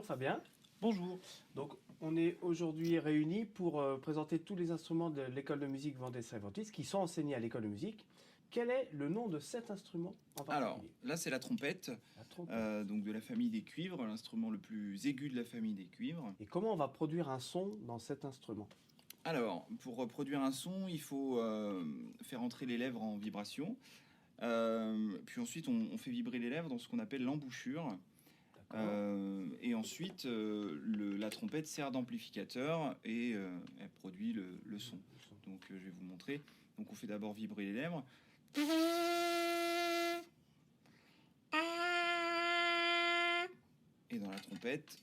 Bonjour Fabien. Bonjour. Donc, on est aujourd'hui réunis pour présenter tous les instruments de l'école de musique Vendée-Cervantis qui sont enseignés à l'école de musique. Quel est le nom de cet instrument en Alors, particulier? là, c'est la trompette, La trompette. donc de la famille des cuivres, l'instrument le plus aigu de la famille des cuivres. Et comment on va produire un son dans cet instrument? Alors, pour produire un son, il faut faire entrer les lèvres en vibration. Puis ensuite, on fait vibrer les lèvres dans ce qu'on appelle l'embouchure. D'accord. Et ensuite, la trompette sert d'amplificateur et elle produit le son. Donc, je vais vous montrer. Donc, on fait d'abord vibrer les lèvres. Et dans la trompette.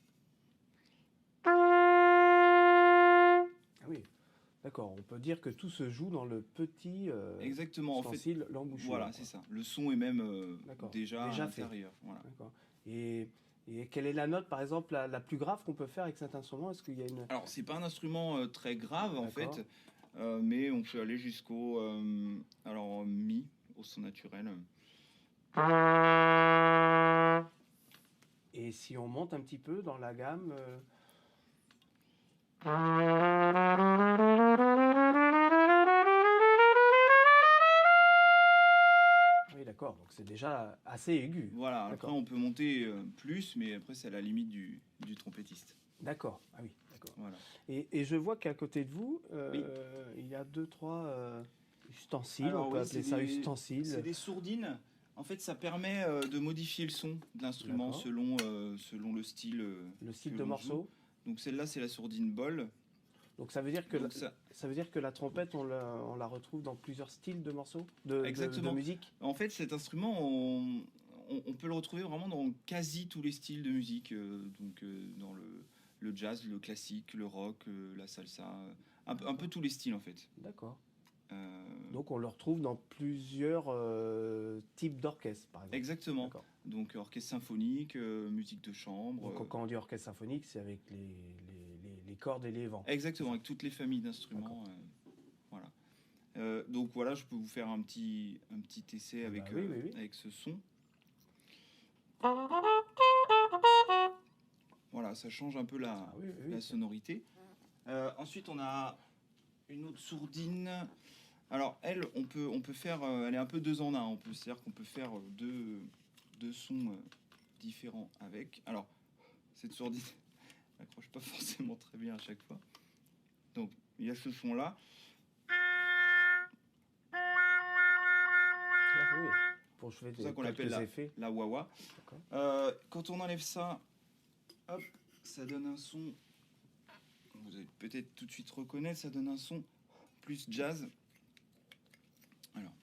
Ah oui, d'accord. On peut dire que tout se joue dans le petit Exactement, en fait, ustensile, l'embouchure. voilà, c'est ça. Le son est même déjà à fait. l'intérieur. Voilà. D'accord. Et quelle est la note, par exemple, la plus grave qu'on peut faire avec cet instrument? Est-ce qu'il y a une... Alors, c'est pas un instrument très grave en D'accord. fait, mais on peut aller jusqu'au mi, au son naturel. Et si on monte un petit peu dans la gamme... Oui, d'accord. Donc c'est déjà assez aigu. Voilà, après D'accord. on peut monter plus, mais après c'est à la limite du trompettiste. D'accord. Ah oui, d'accord. Voilà. Et je vois qu'à côté de vous, Oui. il y a 2-3 ustensiles. Alors, On peut oui, appeler ça ustensiles. c'est des sourdines. En fait, ça permet de modifier le son de l'instrument D'accord. selon le style. Le style que de l'on morceau. joue. Donc celle-là, c'est la sourdine bol. Donc ça veut dire que, Donc, ça veut dire que la trompette, on la retrouve dans plusieurs styles de morceaux, de Exactement. musique. En fait, cet instrument, on peut le retrouver vraiment dans quasi tous les styles de musique. Dans le jazz, le classique, le rock, la salsa, un peu tous les styles en fait. D'accord. Euh, Donc on le retrouve dans plusieurs types d'orchestres, par exemple. Exactement. D'accord. Donc orchestre symphonique, musique de chambre. Donc quand on dit orchestre symphonique, c'est avec les cordes et les vents. Exactement, avec toutes les familles d'instruments. Voilà. Donc voilà, je peux vous faire un petit essai avec, oui. avec ce son. Voilà, ça change un peu la sonorité. Ensuite, on a une autre sourdine. Alors, elle, on peut faire... elle est un peu 2 en 1. C'est-à-dire qu'on peut faire deux sons différents avec. Alors, cette sourdine n'accroche pas forcément très bien à chaque fois. Donc, il y a ce son-là. Oui. Pour jouer C'est ça qu'on appelle la wah-wah. Quand on enlève ça, hop, ça donne un son... Vous allez peut-être tout de suite reconnaître, ça donne un son plus jazz. Alors.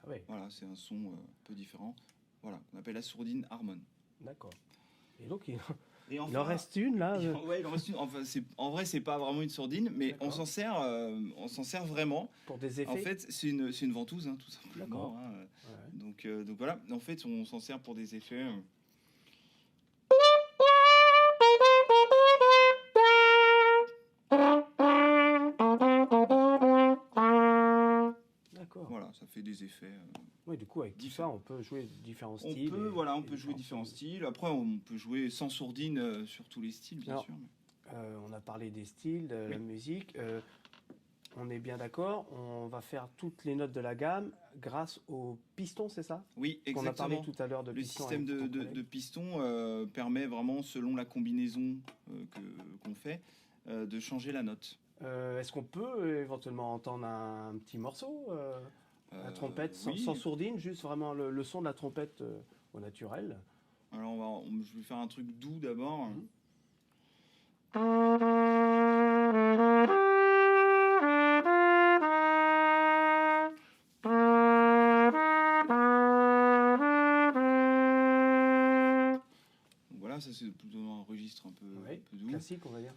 Ah ouais. Voilà, c'est un son un peu différent. Voilà, on appelle la sourdine harmon. D'accord. Et donc Et enfin, il en reste une là. Ouais, il en reste une. Enfin, en vrai, c'est pas vraiment une sourdine, mais on s'en sert vraiment. Pour des effets. En fait, c'est une ventouse, hein, tout simplement. D'accord. Hein. Ouais. Donc voilà. En fait, on s'en sert pour des effets. D'accord. Voilà, ça fait des effets. Oui, du coup, avec tout ça, on peut jouer différents styles. On peut jouer différents styles. Après, on peut jouer sans sourdine sur tous les styles, bien sûr. On a parlé des styles, de la musique. On est bien d'accord. On va faire toutes les notes de la gamme grâce au piston, c'est ça? Oui, exactement. On a parlé tout à l'heure de le piston. système de piston permet vraiment, selon la combinaison qu'on fait, de changer la note. Est-ce qu'on peut éventuellement entendre un petit morceau la trompette sans sourdine, juste vraiment le son de la trompette au naturel? Alors je vais faire un truc doux d'abord. Voilà, ça c'est plutôt un registre un peu doux. Classique, on va dire.